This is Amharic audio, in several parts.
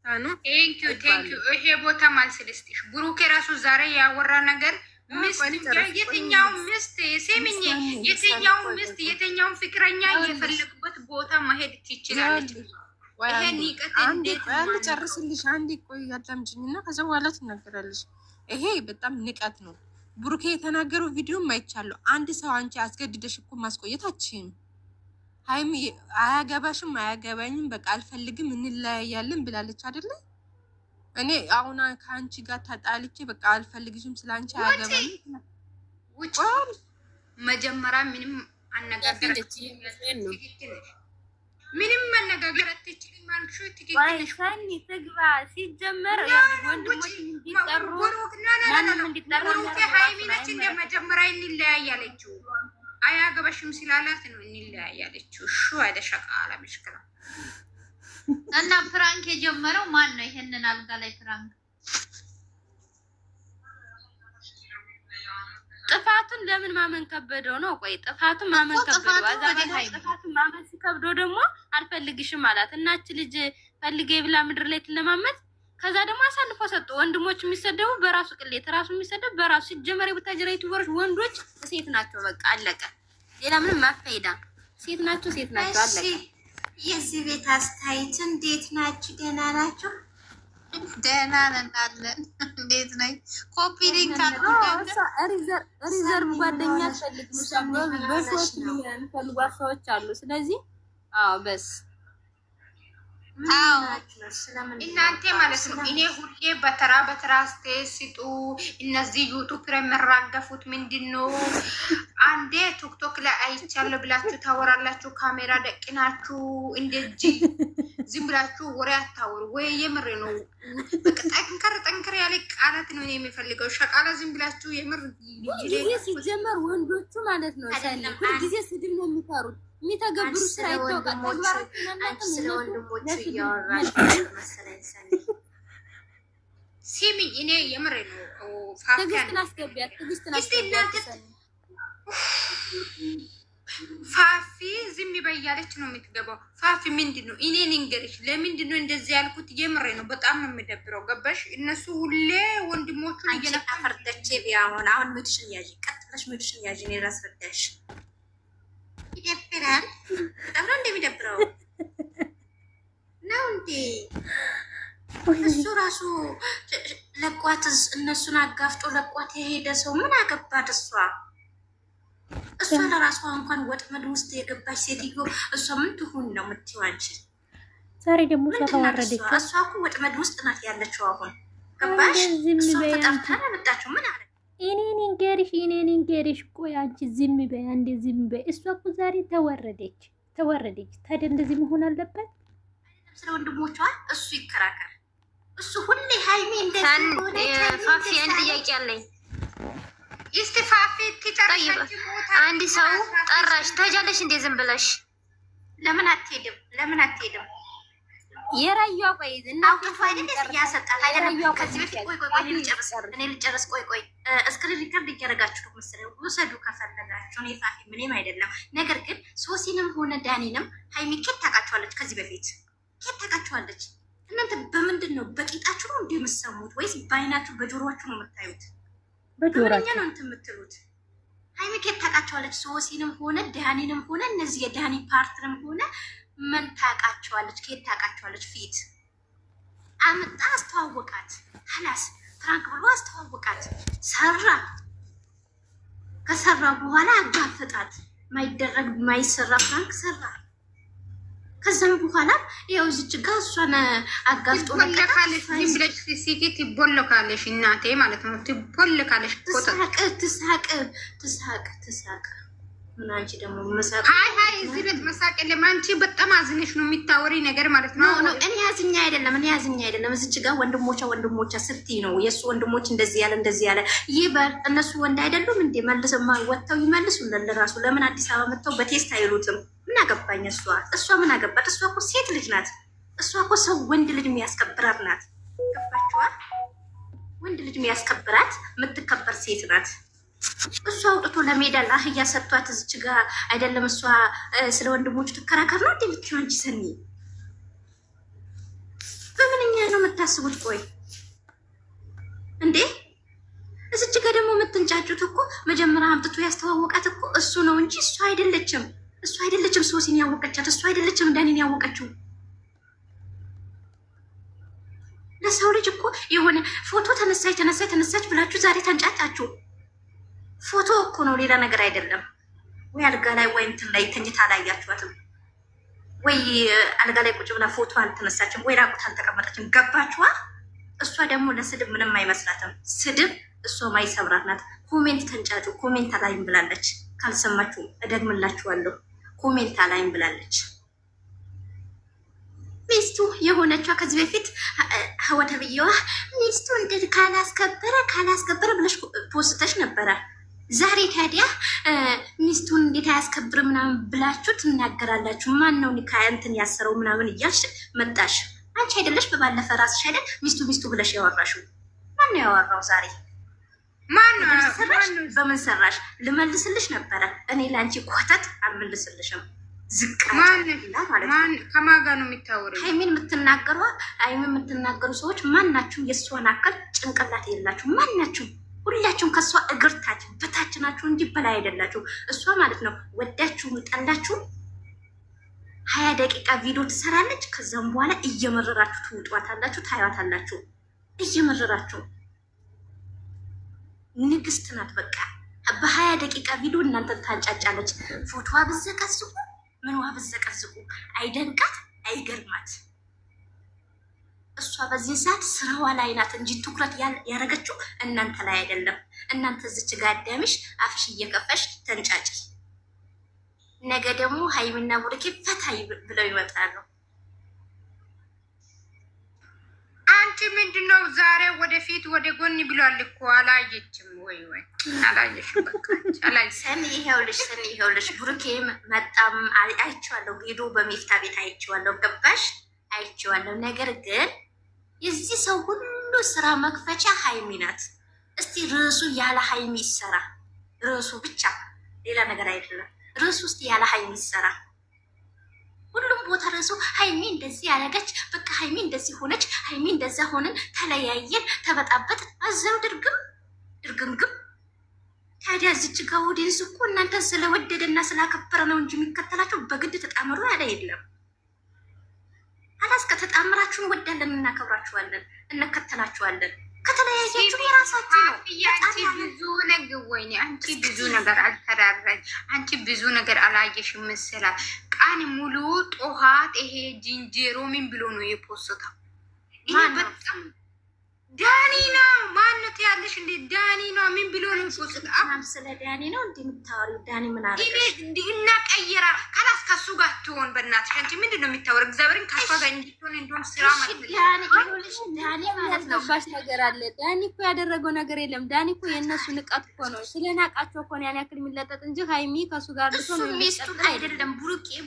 ቴንኪዩ ይሄ ቦታ መልስ ልስጥሽ። ብሩኬ ራሱ ዛሬ ያወራ ነገር የትኛው ሚስት ስሚኝ፣ የትኛው ሚስት የትኛው ፍቅረኛ የፈለጉበት ቦታ መሄድ ትችላለች። ይሄ ንቀት እንዴት ነው? ጨርስልሽ አንዴ ቆይ አዳምጪኝና ከዛ በኋላ ትናገራለሽ። ይሄ በጣም ንቀት ነው። ብሩኬ የተናገረው ቪዲዮ አይቻለሁ። አንድ ሰው አንቺ አስገድደሽ እኮ ማስቆየታችን ሃይሚ አያገባሽም አያገባኝም በቃ አልፈልግም እንለያያለን ብላለች አይደለ? እኔ አሁን ከአንቺ ጋር ተጣልቼ በቃ አልፈልግሽም ስላንቺ አያገባኝም ውጭ መጀመሪያ ምንም አነጋገረች ምንም መነጋገር አትችልም ማንሹ ትክክለሽ ዋይሳኒ ትግባ ሲጀመር ወንድሞች እንዲጠሩ ማንም እንዲጠሩ ሃይሚነች እንደ መጀመሪያ እንለያያለችው አያገባሽም ስላላት ነው እንለያያለችው። እሺ አይደ ሸቃላ ምሽክላ እና ፍራንክ የጀመረው ማን ነው? ይሄንን አልጋ ላይ ፍራንክ ጥፋቱን ለምን ማመን ከበደው ነው? ቆይ ጥፋቱን ማመን ከበደው አዛባይ ጥፋቱን ማመን ሲከብደው ደግሞ አልፈልግሽም አላት። እናች ልጅ ፈልጌ ብላ ምድር ላይ ትለማመጥ። ከዛ ደግሞ አሳልፎ ሰጡ። ወንድሞች የሚሰደቡ በራሱ ቅሌት ራሱ የሚሰደብ በራሱ ሲጀመር የቡታጀራ ዩቲዩበሮች ወንዶች ሴት ናቸው። በቃ አለቀ። ሌላ ምንም ማፈይዳ ሴት ናቸው አለቀ። የዚህ ቤት አስተያየት እንዴት ናችሁ? ደህና ናችሁ? ደህና ነን አለን። እንዴት ነኝ? ኮፒ ሊንክ ሪዘርቭ ጓደኛ ፈልግ ነው በሾት የሚፈልጉ ሰዎች አሉ። ስለዚህ በስ እናንተ ማለት ነው። እኔ ሁሌ በተራ ስጡ። እነዚህ ዩቱብ ላይ የሚራገፉት ምንድነው? አንዴ ቲክቶክ ላይ አይቻለሁ ብላችሁ ታወራላችሁ። ካሜራ ደቅናችሁ እንደዚህ ዝም ብላችሁ ወሬ አታወሩ ወይ? የምር ነው። ጠንከር ያለ ቃላት ነው የሚፈልገው። ሸቃላ ዝም ብላችሁ የምር ሲጀመር ወንዶቹ ማለት ነው ሁሉ ጊዜ ስድብ ነው የሚፈሩት። የሚተገብሩ ስራ ይተውቃል። ስለወንድሞቹ እያወራሽ መሰለኝ ሰኒ ሲሚ እኔ የምር ነው። ትግስትን አስገቢያት። ፋፊ ዝም በያለች ነው የምትገባው። ፋፊ ምንድነው? እኔ ንገርሽ ለምንድነው እንደዚህ ያልኩት? የምሬ ነው። በጣም ነው የሚደብረው። ገባሽ? እነሱ ሁሌ ወንድሞቹን እየነፈርደች ቢያሆን አሁን ምድሽን ያዥ፣ ቀጥለሽ ምድሽን ያዥ። እኔ ላስረዳሽ። ይደብራል። በጣም ነው እንደሚደብረው ነው እንዴ? እሱ ራሱ ለቋት እነሱን አጋፍጦ ለቋት የሄደ ሰው ምን አገባት እሷ? እሷ ለራሷ እንኳን ወጥመድ ውስጥ የገባች ሴትዮ እሷ ምን ትሁን ነው የምትይው አንቺ? ዛሬ ደግሞ እሷ ተዋረደች። እሷ እኮ ወጥመድ ውስጥ ናት ያለችው አሁን ገባሽ? እሷ ተጣፍታ ነው የመጣችው። ምን አለ እኔን እንገሪሽ ቆይ አንቺ ዝም በይ አንዴ ዝም በይ። እሷ እኮ ዛሬ ተወረደች። ታዲያ እንደዚህ መሆን አለበት? ስለ ወንድሞቿ እሱ ይከራከር። እሱ ሁሌ ሃይሜ እንደዚህ ሆነ። ፋፊ አንድ ጥያቄ አለኝ። ኢስቲፋፊ ትጨርሻለሽ። አንድ ሰው ጠራሽ ታጃለሽ እንዴ? ዝም ብለሽ ለምን አትሄድም? የራዩ ቆይ እና ፋይል ያሰጣል አይደለም። ከዚህ በፊት ቆይ እኔ ልጨርስ። ቆይ እስክሪን ሪከርድ እያደረጋችሁ ነው መሰለኝ። ወሰዱ ከፈለጋችሁ። እኔ ፋፊ ምንም አይደለም። ነገር ግን ሶሲንም ሆነ ዳኒንም ሃይሚ ኬት ታውቃቸዋለች? ከዚህ በፊት ኬት ታውቃቸዋለች? እናንተ በምንድን ነው በቂጣችሁ ነው እንደምትሰሙት ወይስ በአይናችሁ በጆሮአችሁ ነው የምታዩት? በጆሮአችሁ ነው የምትሉት። ሃይሚ ኬት ታውቃቸዋለች? ሶሲንም ሆነ ዳኒንም ሆነ እነዚህ የዳኒ ፓርትንም ሆነ ምን ታውቃቸዋለች? ኬት ታውቃቸዋለች? ፊት አመጣ አስተዋወቃት። ሀላስ ፍራንክ ብሎ አስተዋወቃት። ከሰራ በኋላ አጋፈጣት። ማይደረግ ማይሰራ ፍራንክ ሰራ። ከዛም በኋላ ያው እዚች ጋር እሷን አጋፍጦ ለካለሽ ዝም ብለሽ ሲሲቲ ትቦለካለሽ። እናቴ ማለት ነው ትቦለካለሽ። ትሳቅ ምን አንቺ ደግሞ መሳቅ ሃይ እዚህ ቤት መሳቅ የለም። አንቺ በጣም አዝነሽ ነው የሚታወሪ ነገር ማለት ነው። እኔ ያዝኛ አይደለም። እዚች ጋር ወንድሞቿ ስትይ ነው የሱ ወንድሞች እንደዚህ ያለ ይበል። እነሱ ወንድ አይደሉም እንዴ? መልሰማ ወጥተው ይመልሱ ለራሱ። ለምን አዲስ አበባ መጥተው በቴስት አይሉትም? ምን አገባኝ እሷ ምን አገባት? እሷ እኮ ሴት ልጅ ናት። እሷ እኮ ሰው ወንድ ልጅ የሚያስከብራት ናት። ገባችኋል? ወንድ ልጅ የሚያስከብራት የምትከበር ሴት ናት። እሷ አውጥቶ ለሜዳ ለአህያ ሰጥቷት እዚች ጋር አይደለም። እሷ ስለ ወንድሞቹ ትከራከር ነው እንዴ? ብቻ አንቺ ሰኒ በምንኛ ነው የምታስቡት? ቆይ እንዴ እዚች ጋር ደግሞ የምትንጫጩት እኮ መጀመሪያ አምጥቶ ያስተዋወቃት እኮ እሱ ነው እንጂ እሱ አይደለችም። እሱ አይደለችም ሶሲን ያወቀቻት፣ እሱ አይደለችም ዳኒን ያወቀችው። ለሰው ልጅ እኮ የሆነ ፎቶ ተነሳች ብላችሁ ዛሬ ተንጫጫችሁ። ፎቶ እኮ ነው፣ ሌላ ነገር አይደለም። ወይ አልጋ ላይ ወይ እንትን ላይ ተኝታ አላያችኋትም? ወይ አልጋ ላይ ቁጭ ብላ ፎቶ አልተነሳችም? ወይ ራቁት አልተቀመጠችም? ገባችኋ? እሷ ደግሞ ለስድብ ምንም አይመስላትም። ስድብ እሷ ማይሰብራት ናት። ኮሜንት ተንጫጩ። ኮሜንት አላይም ብላለች። ካልሰማችሁ እደግምላችኋለሁ። ኮሜንት አላይም ብላለች። ሚስቱ የሆነችዋ ከዚህ በፊት ወደብየዋ ሚስቱ እንዴት ካላስከበረ ብለሽ ፖስተሽ ነበረ። ዛሬ ታዲያ ሚስቱን እንዴት አያስከብር ምናምን ብላችሁ ትናገራላችሁ። ማን ነው እንትን ያሰረው ምናምን እያልሽ መጣሽ። አንቺ አይደለሽ በባለፈ ራስሽ አይደል ሚስቱ ብለሽ ያወራሽው? ማን ነው ያወራው ዛሬ? ማን ነው? በምን ሰራሽ? ልመልስልሽ ነበረ እኔ ለአንቺ ኮተት አልመልስልሽም። ዝቅ ማለት ነው። ከማን ጋር ነው የሚታወሪው? ሃይሚን የምትናገሩ ሰዎች ማን ናችሁ? የእሷን አካል ጭንቅላት የላችሁ ማን ናችሁ? ሁላችሁም ከእሷ እግር በታች ናችሁ እንጂ በላይ አይደላችሁ። እሷ ማለት ነው ወዳችሁ ጠላችሁ 20 ደቂቃ ቪዲዮ ትሰራለች። ከዛም በኋላ እየመረራችሁ ትውጧታላችሁ፣ ታያታላችሁ። እየመረራችሁ ንግስት ናት። በቃ በ20 ደቂቃ ቪዲዮ እናንተን ታንጫጫለች። ፎቶዋ ብዘቀዝቁ ምንዋ ብዘቀዝቁ አይደንቃት አይገርማት። እሷ በዚህ ሰዓት ስራዋ ላይ ናት እንጂ ትኩረት ያደረገችው እናንተ ላይ አይደለም። እናንተ እዚች ጋር አዳምሽ አፍሽ እየከፈሽ ተንጫጭ። ነገ ደግሞ ሃይሚና ቡርኬ ፈታ ብለው ይመጣሉ። አንቺ ምንድነው ዛሬ ወደፊት ወደ ጎን ብሏል እኮ አላየችም ወይ አላየሽም? በቃ አላይ ሰኒ ይኸውልሽ ቡርኬ መጣም አይቼዋለሁ። ቪዲዮ በሚፍታ ቤት አይቼዋለሁ። ገባሽ? አይቼዋለሁ። ነገር ግን የዚህ ሰው ሁሉ ስራ መክፈቻ ሃይሚ ናት። እስቲ ርዕሱ ያለ ሃይሚ ይሰራ። ርዕሱ ብቻ ሌላ ነገር አይደለም። ርዕሱ ውስጥ ያለ ሃይሚ ይሰራ። ሁሉም ቦታ ርዕሱ ሃይሚ እንደዚህ ያለገች፣ በቃ ሃይሚ እንደዚህ ሆነች፣ ሃይሚ እንደዛ ሆነን፣ ተለያየን፣ ተበጣበጥ፣ አዘው ድርግምግም። ታዲያ እዚች ጋር ኦዲየንስ እኮ እናንተን ስለወደደና ስላከበረ ነው እንጂ የሚከተላቸው በግድ ተጣመሩ ያለ የለም። አላስከ ተጣምራችሁን ወዳለን፣ እናከብራችኋለን፣ እንከተላችኋለን። ከተለያያችሁ የራሳችሁ ነው። አንቺ ብዙ ነገር ወይኔ አንቺ ብዙ ነገር አልተዳረኝ። አንቺ ብዙ ነገር አላየሽም መሰላል። ቀን ሙሉ ጦሃት ይሄ ጂንጀሮ ምን ብሎ ነው የፖስተው? ይሄ በጣም ዳኒ ነው ማለት ያለሽ እንዴ? ዳኒ ነው ምን ብሎ ነው የፖስተው? አሁን ስለ ዳኒ ነው እንደምታወሪው? ዳኒ ምን አረገሽ? እና ቀየራ ካላስ ከሱ ጋር ትሆን በእናትሽ። አንቺ ምንድን ነው የምታወሪው? እግዚአብሔርን ከሷ ጋር እንድትሆን እንደውም ስራ ማለት ዳኒ ማለት ነው ባሽ ነገር አለ። ዳኒ እኮ ያደረገው ነገር የለም። ዳኒ እኮ የእነሱ ንቀት እኮ ነው። ስለናቃቸው እኮ ነው ያን ያክል የሚለጠጥ እንጂ ሃይሚ ከሱ ጋር ልትሆን ነው። ሚስቱ አይደለም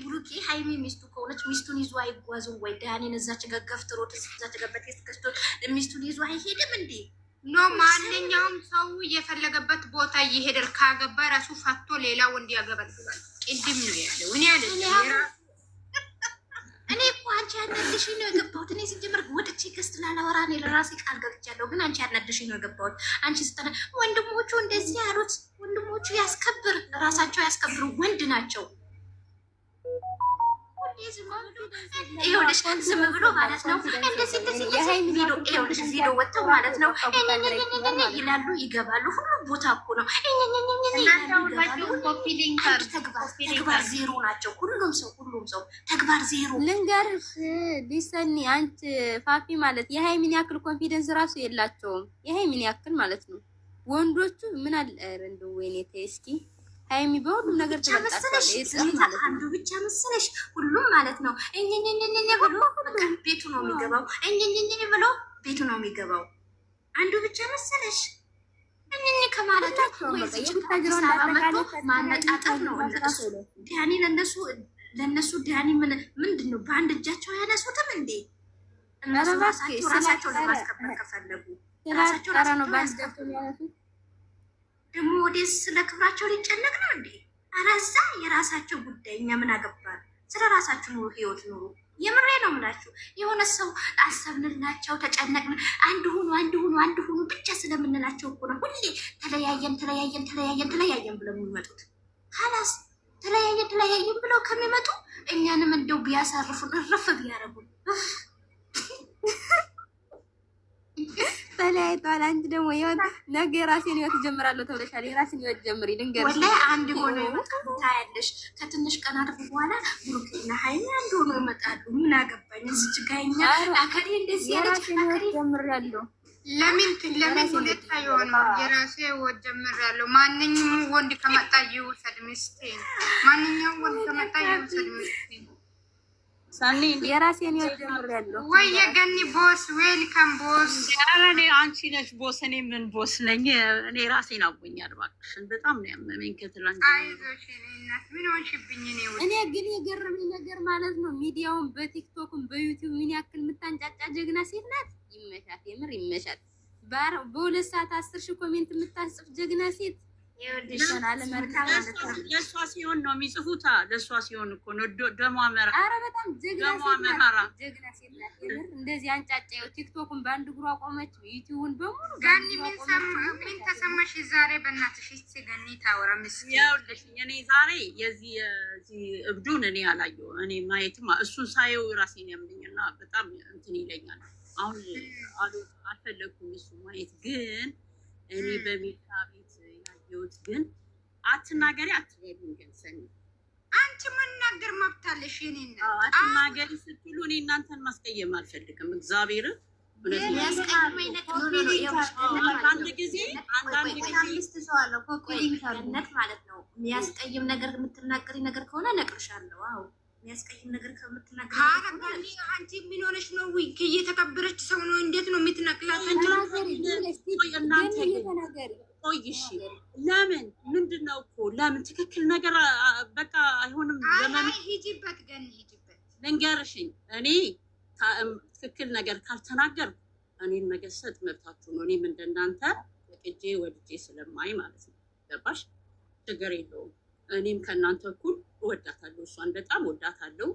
ቡሩኬ ሃይሚ ሚስቱ ከሆነች ሚስቱን ይዞ አይጓዝም ወይ? ዳኒን እዛች ጋር ገፍትሮት እዛች ጋር በቴስት ከስቶ ሚስቱን ይዞ አይሄድም እንዴ? ኖ ማንኛውም ሰው የፈለገበት ቦታ ይሄዳል። ካገባ ራሱ ፈቶ ሌላ ወንድ ያገባልጋል። ቅድም ነው ያለው። እኔ እኮ አንቺ ያነድሽኝ ነው የገባሁት። እኔ ሲጀምር ወጥቼ ገስት ላላወራ እኔ ለራሴ ቃል ገብቻለሁ። ግን አንቺ ያነድሽኝ ነው የገባሁት። አንቺ ስተነ ወንድሞቹ እንደዚህ ያሉት ወንድሞቹ ያስከብር፣ ራሳቸው ያስከብሩ፣ ወንድ ናቸው። ይኸውልሽ ዝም ብሎ ማለት ነው እንደዚህ ቪዲዮ ወጥተው ማለት ነው ይላሉ፣ ይገባሉ። ሁሉም ቦታ እኮ ነው ተግባር ዜሮ ናቸው። ሁሉም ሰው ተግባር ዜሮ። ልንገርሽ ሊሰኒ አንቺ ፋፊ ማለት የሃይሚን ያክል ኮንፊደንስ ራሱ የላቸውም። የሃይሚን ያክል ማለት ነው። ወንዶቹ ምን አለ እንደው ወይኔ ተይ እስኪ ሃይሚ በሁሉም ነገር ተመጣጣለች። አንዱ ብቻ መሰለሽ ሁሉም ማለት ነው እኝኝኝኝ ብሎ ቤቱ ነው የሚገባው። እኝኝኝኝ ብሎ ቤቱ ነው የሚገባው። አንዱ ብቻ መሰለሽ እኝኝ ከማለት ማነጣጠር ነው። ዳኒ ለነሱ ዳኒ ምንድን ነው በአንድ እጃቸው ያነሱትም እንዴ? እነሱ ራሳቸው ለማስከበር ከፈለጉ ራሳቸው ነው በአንድ እጃቸው ያነሱት። ደግሞ ወደ ስለ ክብራቸው ሊጨነቅ ነው እንዴ? አረዛ የራሳቸው ጉዳይ፣ እኛ ምን አገባን? ስለ ራሳችሁ ኑሩ፣ ህይወት ኑሩ። የምሬ ነው የምላችሁ። የሆነ ሰው አሰብንላቸው ተጨነቅን፣ አንድ ሁኑ ብቻ ስለምንላቸው እኮ ነው ሁሌ ተለያየን ብለው የሚመጡት። ካላስ ተለያየን ብለው ከሚመጡ እኛንም እንደው ቢያሳርፉን እረፍ ቢያረጉን። ተለያይቷል። አንቺ ደግሞ ነገ የራሴን ህይወት እጀምራለሁ ተብለሻል። የራሴን ህይወት ጀምሪ ልንገርሽ። ወላሂ አንድ ሆኖ ይመጣሉ ታያለሽ። ከትንሽ ቀናት በኋላ ብሩክና ሀይሚ አንድ ሆኖ ይመጣሉ። ምን አገባኝ እዚች ጋኛ አከሬ እንደዚህ ያለች አከሬ ጀምራለሁ። ለምን ሁለት አይሆንም? የራሴ ህይወት ጀምራለሁ። ማንኛውም ወንድ ከመጣ ይውሰድ ሚስቴን። ሳኒ የራሴን ህይወት ጀምራለሁ። ወይ የገኒ ቦስ ዌልካም ቦስ። እኔ አንቺ ነሽ ቦስ፣ እኔ ምን ቦስ ነኝ? እኔ ራሴን አውቆኛል። እባክሽን በጣም ነው ያመመኝ ከትላንት። አይዞሽ እኔ እናት ምን ሆንሽብኝ? እኔ ግን የገረመኝ ነገር ማለት ነው ሚዲያውን በቲክቶክም በዩቲዩብ ምን ያክል የምታንጫጫ ጀግና ሴት ናት። ይመሻት፣ የምር ይመሻት። በሁለት ሰዓት 10,000 ኮሜንት የምታስጽፍ ጀግና ሴት ለእሷ ሲሆን ነው የሚጽፉት። ለእሷ ሲሆን እኮ ነው ደሟ መራ። ኧረ በጣም ጀግና ሴት ናት። የምር እንደዚህ አንጫጫው ቲክቶክን በአንድ እግሯ ቆመች፣ ዩቲዩብን በሙሉ ጋኒ ምን ተሰማሽ ዛሬ? በእናትሽ እስኪ ገኒ ታወራ ምስኪን። ይኸውልሽ እኔ ዛሬ የዚህ እብዱን እኔ አላየሁም። እኔ ማየትማ እሱን ሳየው ራሴን ያምኛልና በጣም እንትን ይለኛል። አሁን አልፈለኩም እሱ ማየት። ግን እኔ በሚታ ቤት ያየሁት ግን አትናገሪ አትበሉኝ። ግን ሰኒ አንቺ መናገር መብት አለሽ። እኔና አትናገሪ ስትሉ እኔ እናንተን ማስቀየም አልፈልግም። እግዚአብሔር አንዳንድ ጊዜ ማለት ነው የሚያስቀይም ነገር የምትናገሪ ነገር ከሆነ እነግርሻለሁ። አዎ የሚያስቀይም ነገር ከምትናገሪ አንቺ ምን ሆነሽ ነው? እየተከበረች ሰው ነው እንዴት ነው የምትነቅላት? ቆይሽ ለምን ምንድነው እኮ ለምን ትክክል ነገር በቃ አይሆንም። ሂጂበት ገን ሂጂበት። ልንገርሽኝ እኔ ትክክል ነገር ካልተናገርኩ እኔን መገሰጥ መብታችሁ ነው። እኔም እንደናንተ ወቅጄ ወድጄ ስለማይ ማለት ነው። ገባሽ? ችግር የለውም። እኔም ከእናንተ እኩል እወዳታለሁ። እሷን በጣም ወዳታለሁ።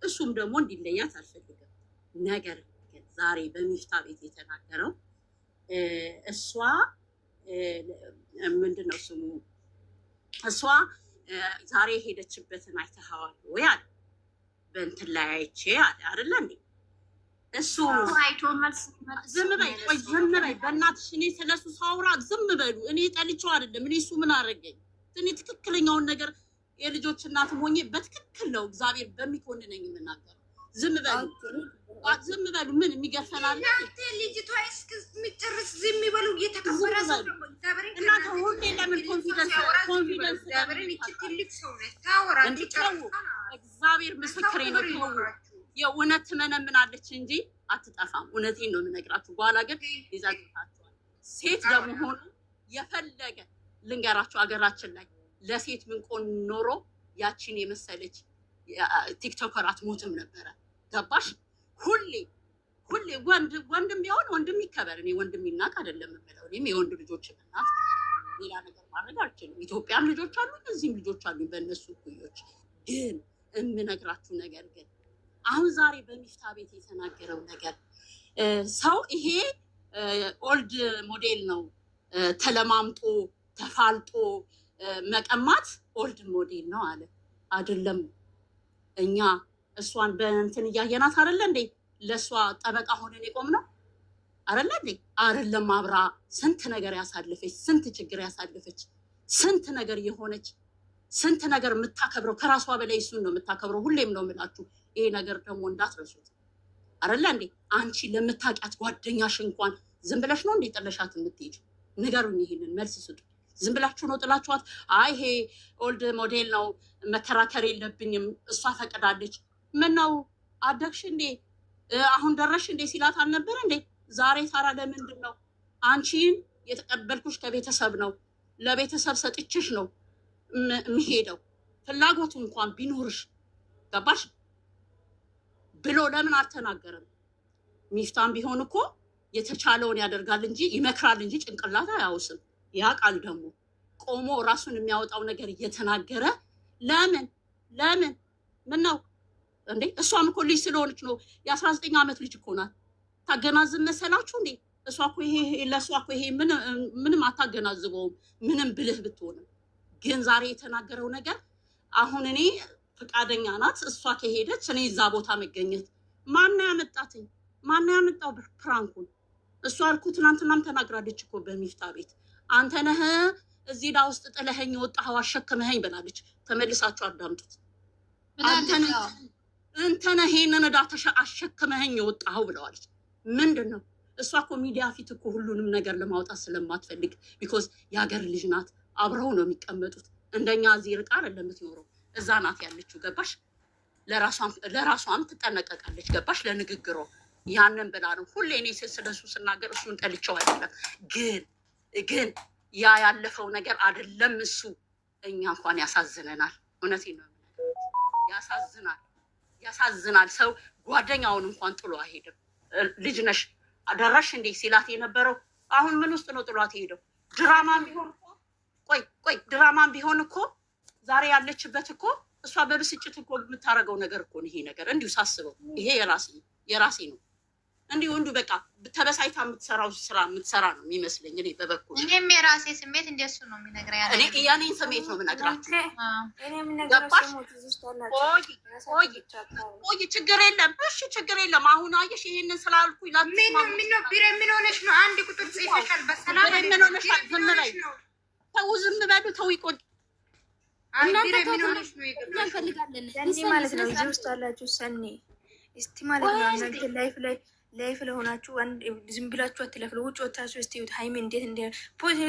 እሱም ደግሞ እንዲለያት አልፈልግም። ነገር ግን ዛሬ በሚፍታ ቤት የተናገረው እሷ ምንድነው ስሙ እሷ ዛሬ ሄደችበትን አይተኸዋል ወይ አለ። በእንትን ላይ አይቼ አለ አይደለ እንዴ? እሱ አይቶ መልስ ዝም በይ፣ ቆይ ዝም በይ በእናትሽ። እኔ ስለሱ ሳውራ ዝም በሉ። እኔ ጠልቼው አይደለም። እኔ እሱ ምን አደረገኝ? እኔ ትክክለኛውን ነገር የልጆች እናት ሆኜ በትክክል ነው እግዚአብሔር በሚኮንነኝ የምናገረው። ዝም በሉ፣ ዝም በሉ። ምን የሚገርፈናል? ልጅቷ እስክትጨርስ ዝም ይበሉ። እየተከበረ ሰው ነው እናንተ ሁሌ ለምን ኮንፊደንስ እግዚአብሔርን እቺ ትልቅ ሰው ነች ታወራ እግዚአብሔር ምስክሬ ነው። የእውነት ትመነምናለች እንጂ አትጠፋም። እውነቴን ነው የምነግራችሁ። በኋላ ግን ይዛችኋል። ሴት ደግሞ ሆኖ የፈለገ ልንገራችሁ፣ አገራችን ላይ ለሴት ምንቆን ኖሮ ያቺን የመሰለች ቲክቶከር አትሞትም ነበረ። ገባሽ? ሁሌ ወንድም ቢሆን ወንድም ይከበር። እኔ ወንድም ይናቅ አይደለም የምለው። እኔም የወንድ ልጆች እናት ሌላ ነገር ማድረግ አልችልም። ኢትዮጵያም ልጆች አሉ፣ እዚህም ልጆች አሉ፣ በእነሱ ኩዮች። ግን የምነግራችሁ ነገር ግን አሁን ዛሬ በሚፍታ ቤት የተናገረው ነገር ሰው ይሄ ኦልድ ሞዴል ነው። ተለማምጦ ተፋልጦ መቀማት ኦልድ ሞዴል ነው አለ። አይደለም እኛ እሷን በእንትን እያየናት አይደለ እንዴ? ለእሷ ጠበቃ ሆነን የቆም ነው አይደለ እንዴ? አይደለም አብራ ስንት ነገር ያሳለፈች፣ ስንት ችግር ያሳለፈች፣ ስንት ነገር የሆነች፣ ስንት ነገር የምታከብረው ከራሷ በላይ እሱን ነው የምታከብረው። ሁሌም ነው የምላችሁ። ይሄ ነገር ደግሞ እንዳትረሱት አይደለ እንዴ? አንቺ ለምታውቂያት ጓደኛሽ እንኳን ዝም ብለሽ ነው እንዴ ጥለሻት የምትሄጂው? ንገሩኝ። ይሄንን መልስ ስጡ። ዝም ብላችሁ ነው ጥላችኋት? አይ ይሄ ኦልድ ሞዴል ነው መከራከር የለብኝም እሷ ፈቅዳለች። ምን ነው አደግሽ እንዴ? አሁን ደረሽ እንዴ ሲላት አልነበረ እንዴ? ዛሬ ታራ ለምንድን ነው አንቺን የተቀበልኩሽ? ከቤተሰብ ነው ለቤተሰብ ሰጥችሽ ነው የሚሄደው። ፍላጎቱ እንኳን ቢኖርሽ ገባሽ ብሎ ለምን አልተናገረም? ሚፍታም ቢሆን እኮ የተቻለውን ያደርጋል እንጂ ይመክራል እንጂ ጭንቅላት አያውስም። ያ ቃል ደግሞ ቆሞ ራሱን የሚያወጣው ነገር እየተናገረ ለምን ምን ነው እንዴ? እሷም እኮ ልጅ ስለሆነች ነው። የ19 ዓመት ልጅ እኮ ናት። ታገናዝብ መሰላችሁ እንዴ? እሷ እኮ ይሄ ለእሷ እኮ ይሄ ምንም አታገናዝበውም፣ ምንም ብልህ ብትሆንም። ግን ዛሬ የተናገረው ነገር አሁን እኔ ፈቃደኛ ናት እሷ ከሄደች እኔ እዛ ቦታ መገኘት። ማነው ያመጣትኝ? ማነው ያመጣው ፕራንኩን? እሷ አልኩ ትናንትናም ተናግራለች እኮ በሚፍታ ቤት አንተ ነህ እዚህ ዳ ውስጥ ጥለኸኝ ወጣኸው አሸከመኸኝ ብላለች። ተመልሳችሁ አዳምጡት። አንተ ነህ ይሄንን ዕዳ አሸከመኸኝ ወጣኸው ብለዋለች። ምንድን ነው እሷ እኮ ሚዲያ ፊት እኮ ሁሉንም ነገር ለማውጣት ስለማትፈልግ ቢኮዝ የሀገር ልጅ ናት። አብረው ነው የሚቀመጡት። እንደኛ እዚህ ርቃ አይደለም የምትኖረው፣ እዛ ናት ያለችው። ገባሽ? ለራሷም ትጠነቀቃለች። ገባሽ? ለንግግሯ ያንን ብላ ነው ሁሌ እኔ ስለሱ ስናገር እሱን ጠልቼው አይደለም። ግን ያ ያለፈው ነገር አይደለም እሱ እኛ እንኳን ያሳዝነናል። እውነቴን ነው፣ ያሳዝናል። ሰው ጓደኛውን እንኳን ጥሎ አይሄድም። ልጅ ነሽ አደረሽ እንዴ ሲላት የነበረው አሁን ምን ውስጥ ነው ጥሏት ሄደው? ድራማም ቢሆን እኮ ቆይ ድራማም ቢሆን እኮ ዛሬ ያለችበት እኮ እሷ በብስጭት እኮ የምታረገው ነገር እኮ ይሄ ነገር እንዲሁ ሳስበው ይሄ የራሴ ነው። እንዲሁ በቃ ተበሳይታ የምትሰራ ነው የሚመስለኝ እኔ በበኩል። እኔም የራሴ ስሜት እንደሱ ነው የሚነግረኝ። እኔ ያኔን ስሜት ነው የምነግራችሁ። ቆይ ችግር የለም እሺ፣ ችግር የለም። አሁን አየሽ ይሄንን ስላልኩ ምን ሆነሽ ነው? አንድ ቁጥር ጽፈሻል። በሰላም ምን ሆነሽ? ዝም በይ ተው፣ ዝም በሉ ተው፣ ይቆይ። እናንተ ሆነሽ ነው እንፈልጋለን ማለት ነው። እዚህ ውስጥ አላችሁ ሰኒ እስቲ ማለት ነው። እናንተ ላይፍ ለሆናችሁ ዝም ብላችሁ አትለፍሉ። ውጭ ወጣችሁ እስቲ ሃይሚ እንዴት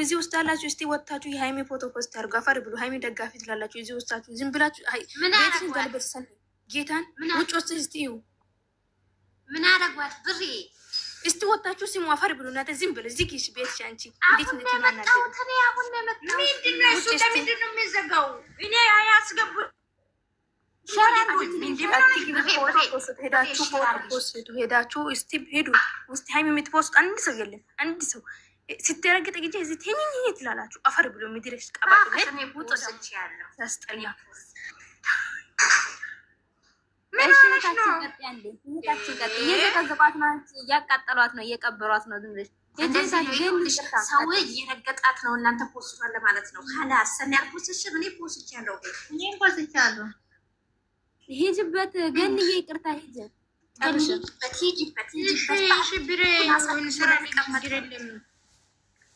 እዚህ ውስጥ አላችሁ። እስቲ ወጣችሁ የሃይሚ ፎቶ ፖስት አድርጉ። አፈር ብሉ። ሃይሚ ደጋፊ ትላላችሁ። እዚህ ውስጣችሁ ዝም ብላችሁ ቤትሽን ጋልበት ሰኒ ጌታን ውጭ ወጣችሁ እስቲ ምን አረጓት ብሬ እስቲ ወጣችሁ ሲሙ አፈር ብሉ። እናንተ ዝም ብለ እዚህ ኪሽ ቤትሽ አንቺ እንዴት እንደተናናችሁ ምንድን ነው የሚዘጋው? እኔ አያስገቡ ሄዳችሁ እስቲ ሄዱ ውስጥ ሃይሚ የምትፖስት አንድ ሰው የለም። አንድ ሰው ስትረግጥ ጊዜ እዚህ ቴኝኝ ትላላችሁ። አፈር ብሎ ምድረሽ ቀባጥ ያስጠላ። እያቃጠሏት ነው፣ እየቀበሯት ነው። ዝም ብለሽ ሰው እየረገጣት ነው። እናንተ ፖስቷል ማለት ነው። ካላሰን ያልፖስሽም እኔ ፖስቻለሁ። እኔም ፖስቻለሁ። ሂጅበት ገንዬ ይቅርታ ሂጅ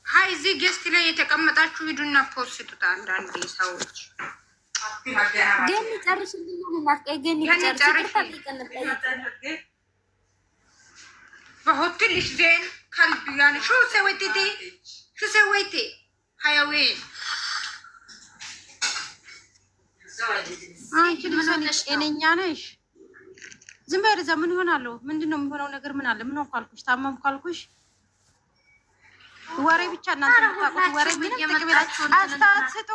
ሀይ እዚህ ጌስት ላይ የተቀመጣችሁ ሂዱና ፖስቱት። አንዳንድ ሰዎች ገኒ ጨርሽልኝ እናስቀይ ገኒ በሆቴልሽ ዜን ከልብ ያን ሹ ሰወይቴ ሀያዌ አንቺ ጤነኛ ነሽ? ዝም በይ እዛ። ምን ይሆናለሁ? ምንድን ነው የሚሆነው ነገር? ምን አለ? ምን ሆንኩ አልኩሽ? ታመምኩ አልኩሽ? ወሬ ብቻ እናንተ የምታውቁት ወሬ። ምንም ጥቅም የላችሁ። አስታት ስጡ።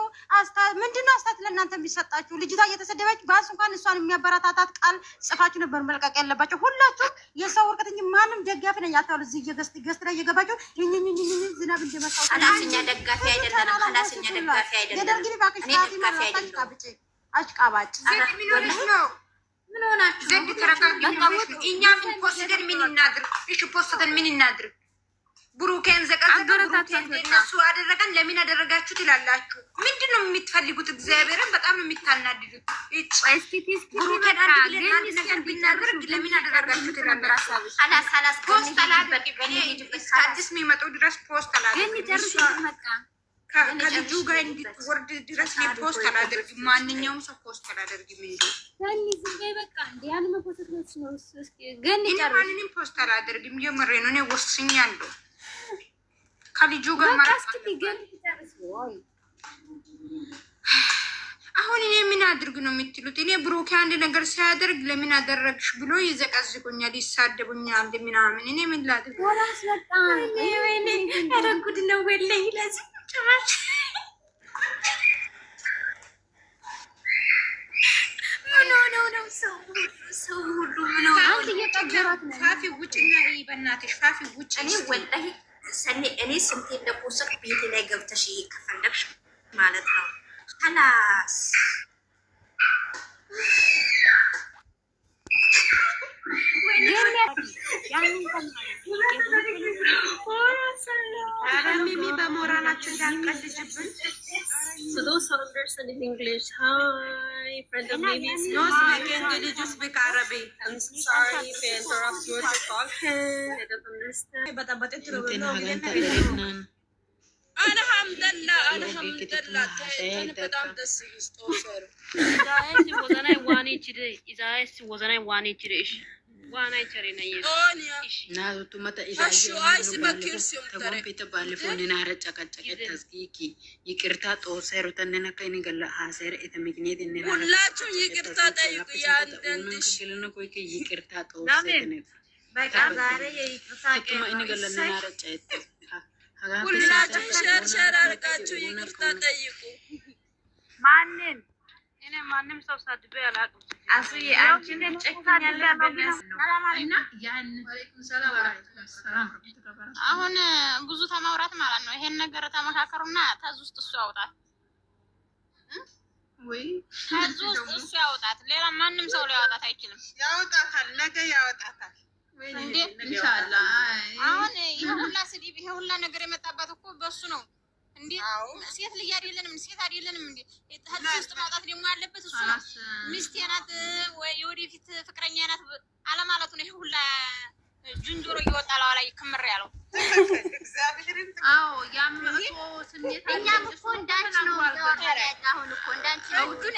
ምንድን ነው አስታት ለእናንተ የሚሰጣችሁ? ልጅቷ እየተሰደበች ባስ እንኳን እሷን የሚያበረታታት ቃል ጽፋችሁ ነበር መልቀቅ ያለባቸው ሁላችሁ። የሰው ወርቀት እንጂ ማንም ደጋፊ ነኝ አታውሉ። እዚህ ገስት ላይ እየገባችሁ ዝናብ እንደመጣው ሀላስኛ ደጋፊ አይደለም። ሀላስኛ ደጋፊ አይደለም። የደርግኒ ባክሽ ታቲ ማለት አሽቃባጭ ምን ሆናችሁ? ዘንድ ተረጋግጡ። እኛ ምን ፖስተን ምን እናድርግ? እሺ ፖስተን ምን እናድርግ? ብሩኬን ዘቀዘቀ እነሱ አደረገን። ለምን አደረጋችሁ ትላላችሁ? ምንድን ነው የምትፈልጉት? እግዚአብሔርን በጣም ነው የምታናድዱት። ብሩኬን አንድ ነገር ብናደርግ ለምን አደረጋችሁ ትላላችሁ? ፖስት አላደርግ አዲስ የሚመጡ ድረስ ፖስት አላደርግ ከልጁ ጋር እንድትወርድ ድረስ እኔ ፖስት አላደርግም። ማንኛውም ሰው ፖስት አላደርግም። ማንንም ፖስት አላደርግም። የምሬ ነው። እኔ ወስኛለሁ ከልጁ ጋር አሁን እኔ ምን አድርግ ነው የምትሉት? እኔ ብሩኬ አንድ ነገር ሳያደርግ ለምን አደረግሽ ብሎ ይዘቀዝቁኛል፣ ይሳደቡኛል ምናምን። እኔ ምን ላድርግ? ረጉድ ነው ወለኝ ለዚህ ጭራሽ ምን ሆነው ነው ሰው ሁሉ ምን ሆነው? ፋፊ ውጭና በእናትሽ ፋፊ ውጭ። እኔ ወላሂ ሰኔ እኔ ስንት እንደቆሰቅ ቤት ላይ ገብተሽ ከፈለግሽ ማለት ነው። ሀላስ ሚሚ በሞራላችን እንዳትቀልጅብን። So those who understand in English, hi, friend of Mimi's. No speak English, just speak Arabic. I'm sorry if I interrupt you with your talking. I don't understand. Alhamdulillah, alhamdulillah. በጣም ደስ ይስጦሰሩ ኢዛይስ ወዘናይ ዋኔ ችደ ኢዛይስ ወዘናይ ዋኔ ችደ እሺ ዋናይ ቸሪና ይሽ ናቱ መታ አሹ አይስ በክርሲም ተረ ተቆምፒተ ባለፎን ናረጫ ቀጨቀ ተስኪኪ ይቅርታ ጦሰሩ ተነና ከይን ገለ ሀሰር እተምክኒት እነ ሁላችሁም ይቅርታ ጠይቁ። ያንደንሽ ግልና ቆይ ይቅርታ ጦሰነ በቃ ዛሬ የይቅርታ ቀን እነ ገለ ናረጫ ሁላችሁም ሸር አድርጋችሁ ይቅርታ ጠይቁ። ማንን እኔ ማንም ሰው ሳድበ ያላቅም አሱዬ አንቺን ጨካኝ ያለ እና ያን ወለይኩም ሰላም ወራህመቱላህ አሁን ብዙ ተማውራት ማለት ነው። ይሄን ነገር ተመካከሩና ታዝ ውስጥ እሱ ያውጣት ወይ ታዝ ውስጥ እሱ ያውጣት። ሌላ ማንም ሰው ሊያወጣት አይችልም። ያወጣታል፣ ነገ ያወጣታል። እንዴ ኢንሻአላህ አሁን ይሄ ሁላ ስዲብ ይሄ ሁላ ነገር የመጣባት እኮ በሱ ነው። እንዴ ሴት ልጅ አይደለንም ሴት አይደለንም እንዴ ታዝ ውስጥ ማውጣት ደግሞ ያለበት እሱ ነው። ሚስቴ ናት ወይ የወደፊት ፍቅረኛ ናት አለማለቱ ነው። ይሄ ሁላ ጅንጆሮ እየወጣ ላይ ክምር ያለው እግዚአብሔርን አዎ ያምቶ ስሜት እኛም እኮ እንዳንቺ ነው ያወራያት። አሁን እኮ እንዳንቺ ነው እጁን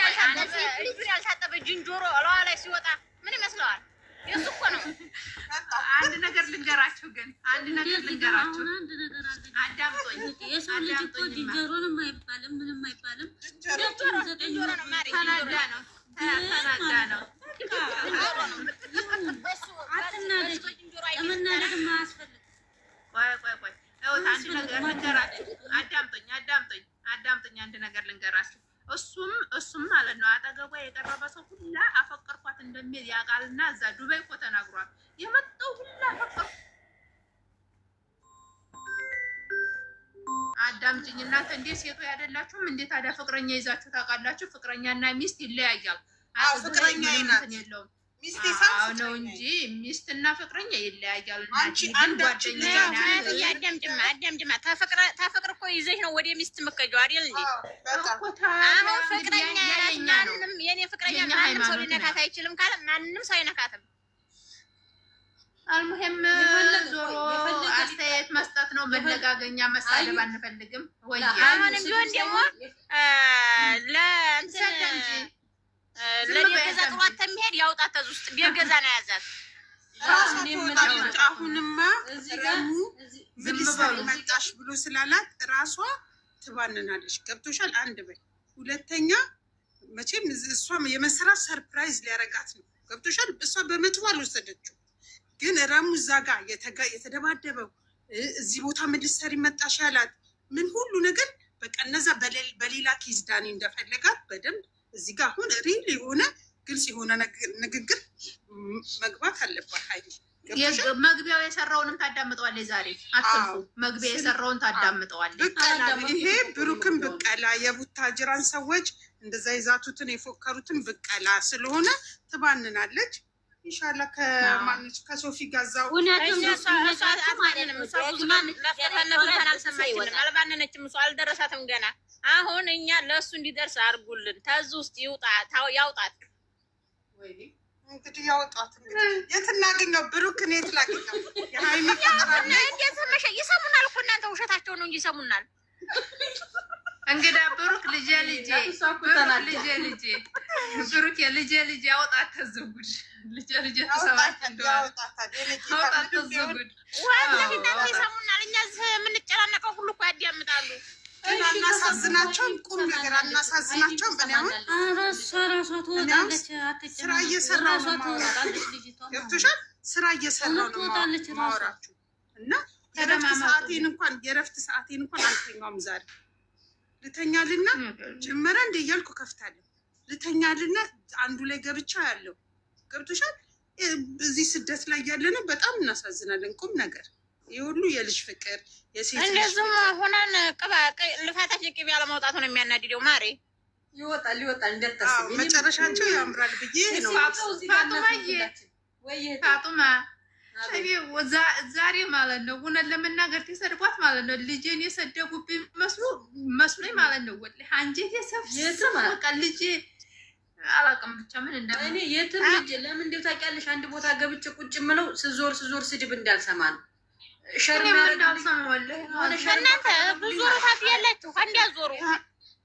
ያልታጠበ ጅንጆሮ ላይ ሲወጣ ምን ይመስለዋል? የሱ እኮ ነው። አንድ ነገር ልንገራችሁ ግን አንድ ነገር ልንገራችሁ። አዳምጦኝ የሰው ልጅ እኮ ጅንጆሮንም አይባልም ምንም አይባልም። ጅንጆሮ ነው ማሪ ተናዳ ነው ተናዳ ነው ቆይ አንድ ነገር ልንገራችሁ። አዳምጦኝ አንድ ነገር ልንገራችሁ። እሱም ማለት ነው አጠገቧ የቀረበ ሰው ሁላ አፈቀርኳት እንደሚል ያውቃልና እዛ ዱባይ እኮ ተናግሯል። የመጣው ሁላ አፈቀር አዳምጪኝ እናንተ እንዴት ሴቱ ያደላችሁም እንዴት ታዲያ ፍቅረኛ ይዛችሁ ታውቃላችሁ? ፍቅረኛና ሚስት ይለያያል። ፍቅረኛ ይናት የለውም ሚስት ይሳው ነው እንጂ ሚስትና ፍቅረኛ ይለያያል። አንቺ አንድ ጓደኛ አዳምጪማ ታፈቅር እኮ ይዘሽ ነው ወደ ሚስት መከጆ አይደል እንዴ? አሁን ፍቅረኛ ማንንም የኔ ፍቅረኛ ማንንም ሰው ሊነካት አይችልም ካለ ማንንም ሰው አይነካትም። አልሙሂም ዞሮ አስተያየት መስጠት ነው። መነጋገኛ መሳደብ አንፈልግም። ወይ አሁን ቢሆን ደግሞ ለእንትን ለገዛ ጥዋት ተሚሄድ ያውጣት ተዝ ውስጥ ቢገዛ ነው ያዛት። አሁንማ ረሙ ዝልሰው መጣሽ ብሎ ስላላት ራሷ ትባንናለች። ገብቶሻል? አንድ በይ። ሁለተኛ መቼም እሷ የመስራት ሰርፕራይዝ ሊያረጋት ነው። ገብቶሻል? እሷ በመጥፎ አልወሰደችው። ግን ረሙ እዛ ጋር የተደባደበው እዚህ ቦታ ምን ልትሰሪ መጣሽ ያላት ምን ሁሉ ነገር በቃ እነዛ በሌላ ኬዝ ዳኒ እንደፈለጋት በደንብ እዚህ ጋር አሁን ሪል የሆነ ግልጽ የሆነ ንግግር መግባት አለባት። አይደል? መግቢያው የሰራውንም ታዳምጠዋለች። ዛሬ አትልፉ። መግቢያ የሰራውን ታዳምጠዋለች። ብቀላ ይሄ ብሩክን ብቀላ የቡታጅራን ሰዎች እንደዛ ይዛቱትን የፎከሩትን ብቀላ ስለሆነ ትባንናለች። ኢንሻአላህ ከማንች ከሶፊ ጋዛው አልባነነችም። እሱ አልደረሳትም ገና። አሁን እኛ ለእሱ እንዲደርስ አድርጉልን። ተዝ ውስጥ ያውጣት። እንግዲህ ያውጣት። እንግዲህ የት እናገኘው? ብሩክን የት ላገኘው? የሃይሚ ቀጥራለ ይሰሙናል እኮ እናንተ ውሸታቸው ነው እንጂ ይሰሙናል። እንግዳ ብሩክ ልጄ ብሩክ ልጄ ያውጣት። ተዝጉድ ልጄ ተሰማች እንደው ያውጣት ተዝጉድ ወላሂ እናንተ ይሰሙናል። እኛ የምንጨናነቀው ሁሉ እኮ ያዳምጣሉ። አናሳዝናቸውም። ቁም ነገር አናሳዝናቸውም። እኔ አሁን ስራ እየሰራሁ ነው የማወራችሁ። ገብቶሻል? ስራ እየሰራሁ ነው የማወራችሁ እና የእረፍት ሰዓቴን እንኳን አልተኛውም። ዛሬ ልተኛልና ጀመረ እንደ እያልኩ ከፍታለሁ። ልተኛልና አንዱ ላይ ገብቻ ያለው ገብቶሻል? እዚህ ስደት ላይ ያለነ በጣም እናሳዝናለን። ቁም ነገር የሁሉ የልጅ ፍቅር የሴት እንደዚህ ሆነን ልፋታችን ቅቤ ያለማውጣት ነው የሚያናድደው። ማሬ ይወጣል እንደታስብ መጨረሻቸው ያምራል ብዬ ነው። ወይ ፋጡማ እኔ ዛሬ ማለት ነው እውነት ለመናገር ተሰድቧት ማለት ነው ልጄን የሰደቡብኝ መስሎኝ ማለት ነው ወላሂ አንጀቴ ሰፍሰፍ በቃ ልጄ አላውቅም ብቻ ምን እንደምን እኔ የትም ልጅ ለምን እንደው ታውቂያለሽ አንድ ቦታ ገብቼ ቁጭ ምለው ስዞር ስድብ እንዳልሰማ ነው ሸርም እንዳልሰማ ወላሂ እናንተ ብዙ ታፊ ያላችሁ እንዲያዞሩ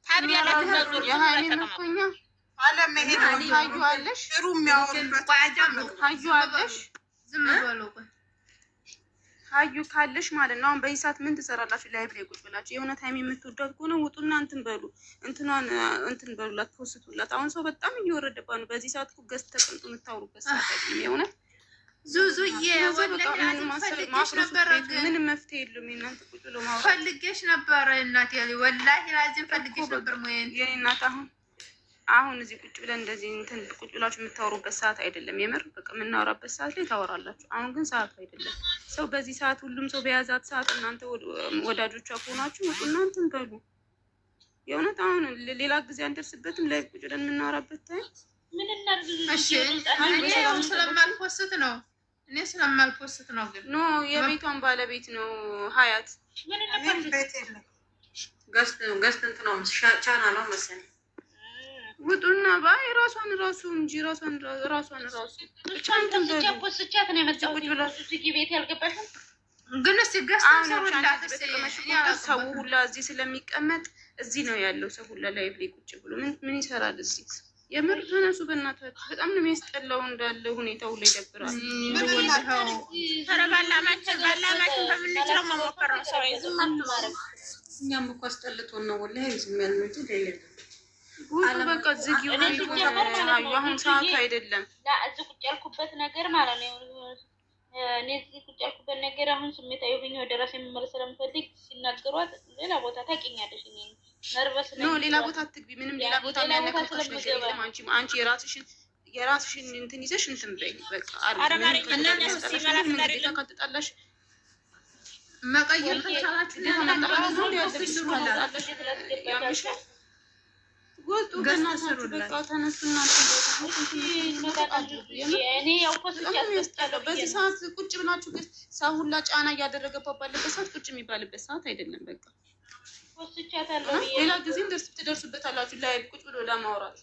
ታቢ ያላችሁ ዞሩ ያሃኒምኩኛ አለም ይሄ ታዩአለሽ ሩም ያወሩበት ታዩአለሽ ዝም በሉ ሀዩ ካለሽ ማለት ነው። አሁን በዚህ ሰዓት ምን ትሰራላችሁ? ላይቭ ላይ ቁጭ ብላችሁ የሆነ ታይም የምትወዳት ከሆነ ውጡና እንትን በሉ እንትን በሉላት ፖስቱላት። አሁን ሰው በጣም እየወረደባት ነው። በዚህ ሰዓት ገዝት ተቀምጡ የምታወሩበት ሰዓት አይደለም። የሆነ ዙዙዬ ወላሂ ነበር ምንም መፍትሄ የለውም። እናንተ ቁጭ ብሎ ማውራት ፈልጌሽ ነበር እናቴ ወላሂ ላዚም ፈልጌሽ ነበር ሞየን የኔ እናት አሁን እዚህ ቁጭ ብለን እንደዚህ እንትን ቁጭ ብላችሁ የምታወሩበት ሰዓት አይደለም። የምር በቃ የምናወራበት ሰዓት ላይ ታወራላችሁ። አሁን ግን ሰዓት አይደለም። ሰው በዚህ ሰዓት ሁሉም ሰው በያዛት ሰዓት እናንተ ወዳጆቿ ከሆናችሁ እናንተን በሉ። የእውነት አሁን ሌላ ጊዜ አንደርስበትም። ላይ ቁጭ ብለን የምናወራበት ታይም ምን እናድርግ? እሺ እኔ ስለማልፖስት ነው ግን ኖ የቤቷን ባለቤት ነው ሀያት ምን እናድርግ? ገስት እንትን ነው ቻናሏ መሰለኝ ውጡና ባይ ራሷን እንጂ ራሷን ብቻ እንትን ፖስቻት ነው የመጣሁት ብላችሁ እዚህ ቤት ያልገባሽም ግን እስቲ ሰው ሁላ እዚህ ስለሚቀመጥ እዚህ ነው ያለው ሰው ሁላ ላይ ቁጭ ብሎ ምን ይሰራል እዚህ? የምር ተነሱ በእናታችሁ። በጣም ነው የሚያስጠላው እንዳለ ሁኔታው ላይ ይደብራል። ተረጋላማችሁ በምንችለው መሞከር ነው። ሰው ዝም አትማረም። እኛም እኮ አስጠልቶን ነው ወላሂ ዝም ያልነው እንጂ ሌላ ሁሉ በቃ ዝጊው አሁን ሰዓቱ አይደለም። እዚህ ቁጭ ያልኩበት ነገር ማለት ነው። እኔ እዚህ ቁጭ ያልኩበት ነገር አሁን ስሜታዊ ሆኜ ወደ ራሴ መመለስ ስለምፈልግ ሲናገሯት ሌላ ቦታ ታውቂኛለሽ። እኔ ነርቨስ ነው። ሌላ ቦታ አትግቢ። ምንም ሌላ ቦታ የሚያነካካሽ ነገር የለም። አንቺ የራስሽን እንትን ይዘሽ እንትን በይ በቃ አረጋሪ እናንተ ሲመራ ፍላሪ ተከታተላሽ መቀየር ተቻላችሁ ወጡ ገናሰሩ በቃ ተነሱና በዚህ ሰዓት ቁጭ ብላችሁ ግን ሰው ሁላ ጫና እያደረገባት ባለበት ሰዓት ቁጭ የሚባልበት ሰዓት አይደለም። በቃ ሌላ ጊዜ ትደርሱበታላችሁ ላይ ቁጭ ብሎ ለማውራት።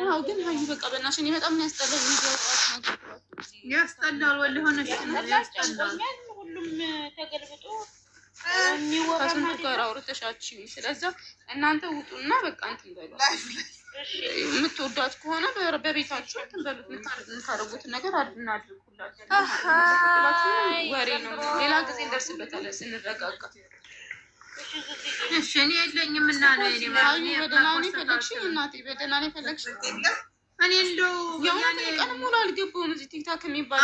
አዎ ግን ሀዩ በቃ በእናትሽ እኔ በጣም ነው ያስጠላኝ። ያስጠላል ወላሂ ሆነሽ ያስጠላል። ሁሉም ተገልብጦ ከስንቱ ጋር አውርተሻችሁ። ስለዚህ እናንተ ውጡና በቃ እንትን በሉ። የምትወዷት ከሆነ በቤታችሁ እንትን በሉት። የምታደርጉት ነገር እናድርጉላችሁ። ወሬ ነው። ሌላ ጊዜ እንደርስበታለን ስንረጋጋ። እሺ እኔ የለኝም እና ነው እኔ ማለት ነው። በደህና ነው ፈለግሽ እናቴ? በደህና ነው ፈለግሽ? እኔ እንደው ያኔ ቀን ሙሉ አልገባሁም እዚህ ቲክታክ የሚባል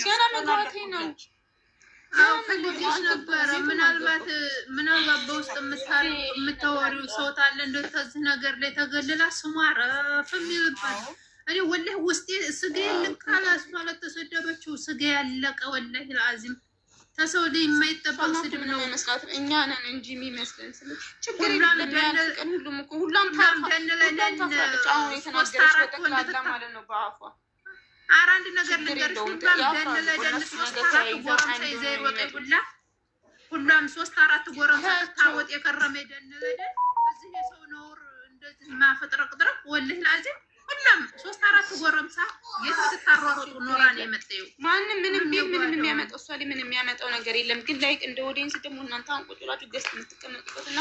ገና መግባቴ ነው። ፈልጌሽ ነበረ። ምናልባት በውስጥ የምታወሪው ሰው ታለ እንደ ከዚህ ነገር ላይ ተገልላ ስሟ ረፍ የሚልባት እኔ ወላሂ ውስጤ ስጋ ያለቃላ እሷ ለተሰደበችው ስጋ ያለቀ ወላሂ ለአዚም ተሰው ላይ የማይጠበቅ ስድብ ነው መስራት። እኛ ነን እንጂ የሚመስለን ችግር የለም። ሁሉም እኮ ሁላም ታፋለች። አሁን የተናገረች በጠቅላላ ማለት ነው በአፏ ኧረ አንድ ነገር ልንገርሽ። ሁሉም 3-4 ጎረምሳ ታወጥ የከረመ ደንለደን እዚህ የሰው ነውር እንደዚህ ማፈጥረቅጥረቅ ወላሂ ለአዚም ሁሉም 3-4 ጎረምሳ የተተታሯሩጡ ኖራ ነው የመጣው። ማንም ምንም የሚያመጣው እሷ ላይ ምንም የሚያመጣው ነገር የለም። ግን ላይክ እንደ ኦዲየንስ ደግሞ እናንተ አንቆ ቁጭላችሁ ገስት የምትቀመጡበትና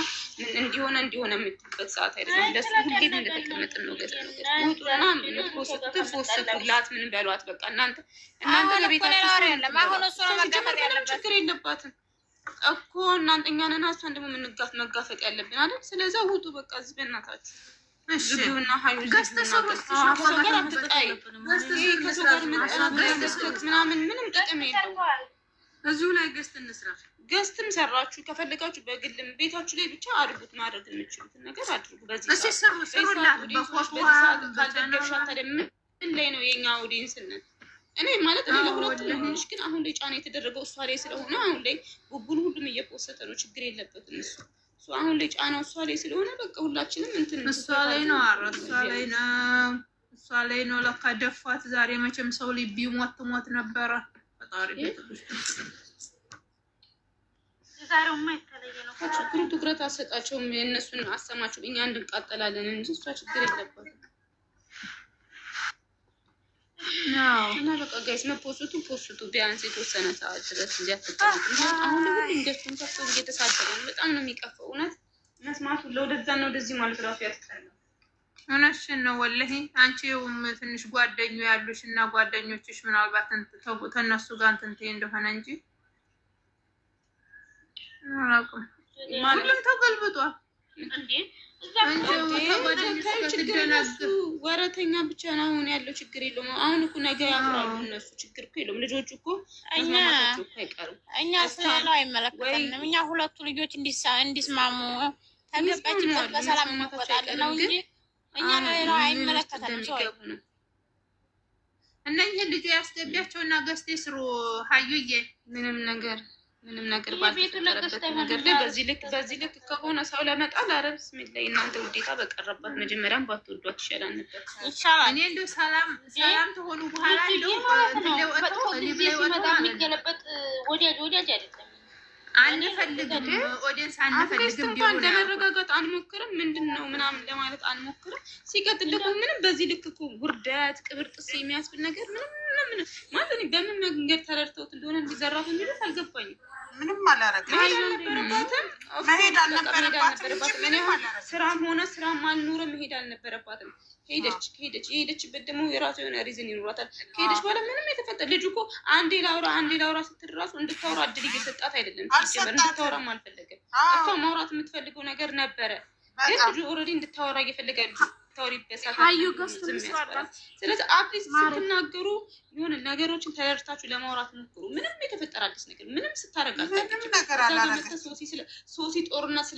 እንዲሆነ የምትሉበት ሰዓት አይደለም። ለሱ ሁሌም እንደተቀመጥን ነው ገስት ውጡና የምትወስዱላት ምን በሏት በቃ እናንተ በቤታችሁ አሁን እሱ ነው መጋፈጥ ያለበት። ችግር የለባትም እኮ እናንተ እኛንን ሀሳን ደግሞ መጋፈጥ ያለብን አይደል? ስለዚህ ውጡ በቃ እዚህ በእናታችሁ ዝግዩና ሀዩ ምናምን ምንም ጥቅም የለውም። እዚሁ ላይ ገስት እንስራ። ገስትም ሰራችሁ ከፈለጋችሁ በግልም ቤታችሁ ላይ ብቻ አድርጉት። ማድረግ የምችሉትን ነገር አድርጉ። በዚህ ምን ላይ ነው የኛ ኦዲየንስነት? እኔ ማለት እኔ ለሁለቱም ሆነሽ ግን አሁን ላይ ጫና የተደረገው እሷ ላይ ስለሆነ አሁን ላይ ቡቡን ሁሉም እየፖሰተ ነው። ችግር የለበትም እሱ አሁን ላይ ጫናው እሷ ላይ ስለሆነ በቃ ሁላችንም እንትን እሷ ላይ ነው እሷ ላይ ነው ለካ ደፋት። ዛሬ መቼም ሰው ላይ ቢሞት ሞት ነበረ። ፈጣሪ ዛሬውማ የተለየ ነው። ችግሩ ትኩረት አሰጣቸውም። የእነሱን አሰማቸው እኛ እንድንቃጠላለን እንጂ እሷ ችግር የለባትም። እና በቃ ጋይስ ፖስቱ ቢያንስ የተወሰነ ሰዓት ድረስ እንዲያተቀምጡ። አሁን ሁሉ እንደሱም ከፍ እየተሳደበ ነው። በጣም ነው የሚቀፈው። እውነት መስማቱ ለወደዛ ነው ወደዚህ ማለት ራሱ ያስጠላል። እውነትሽን ነው ወላሂ። አንቺም ትንሽ ጓደኞ ያሉሽ እና ጓደኞችሽ ምናልባት ተነሱ ጋር እንትን እንደሆነ እንጂ አላውቅም። ሁሉም ተገልብጧል እንዴ ወረተኛ ብቻ ነው አሁን ያለው። ችግር የለውም። አሁን እኮ ነገ ያፍራሉ እነሱ። ችግር እኮ የለውም። ልጆቹ እኮ እኛ ስላለው አይመለከተንም። እኛ ሁለቱ ልጆች እንዲስማሙ ተገባችበት በሰላም እንወጣለን ነው እንጂ እኛ ነው አይመለከተንም። ሰው እነኚህ ልጅ ያስገቢያቸውና ገዝቴ ስሩ ሀዩዬ ምንም ነገር ባልተፈጠረበት ነገር ላይ በዚህ ልክ ከሆነ ሰው ለመጣል ኧረ ብስሚላ እናንተ ውዴታ በቀረባት መጀመሪያም ባትወዷት ይሻላል ነበር። እኔ እንደው ሰላም ተሆኑ በኋላ እንደው የሚገለበጥ ወዲያጅ አይደለም። አንፈልግም ኦዲየንስ አንፈልግም ቢሆን ለመረጋጋት አንሞክርም። ምንድነው ምናምን ለማለት አንሞክርም። ሲቀጥል ደግሞ ምንም በዚህ ልክ እኮ ውርደት ቅብርጥስ የሚያስብል ነገር ምንም ማለት ነው። በምን መንገድ ተረድተውት እንደሆነ እንዲዘራፍ የሚሉት አልገባኝም። ምንም አላረገም። መሄድ አልነበረባትም። ስራም ሆነ ስራም አልኖረ መሄድ አልነበረባትም። ሄደችበት ደግሞ የራሱ የሆነ ሪዝን ይኖራታል። ከሄደች በኋላ ምንም የተፈጠረ ልጁ እኮ አንዴ ላውራ ስትል ራሱ እንድታወራ እድል እየሰጣት አይደለም። እንድታወራም አልፈለገም። እሷ ማውራት የምትፈልገው ነገር ነበረ፣ ግን ልጁ ኦልሬዲ እንድታወራ እየፈለገ ስለዚህ አትሊስት ስትናገሩ የሆነ ነገሮችን ተረድታችሁ ለማውራት ሞክሩ። ምንም የተፈጠረ አዲስ ነገር ምንም ስታረጋግጡ ሶሲ ጦርነት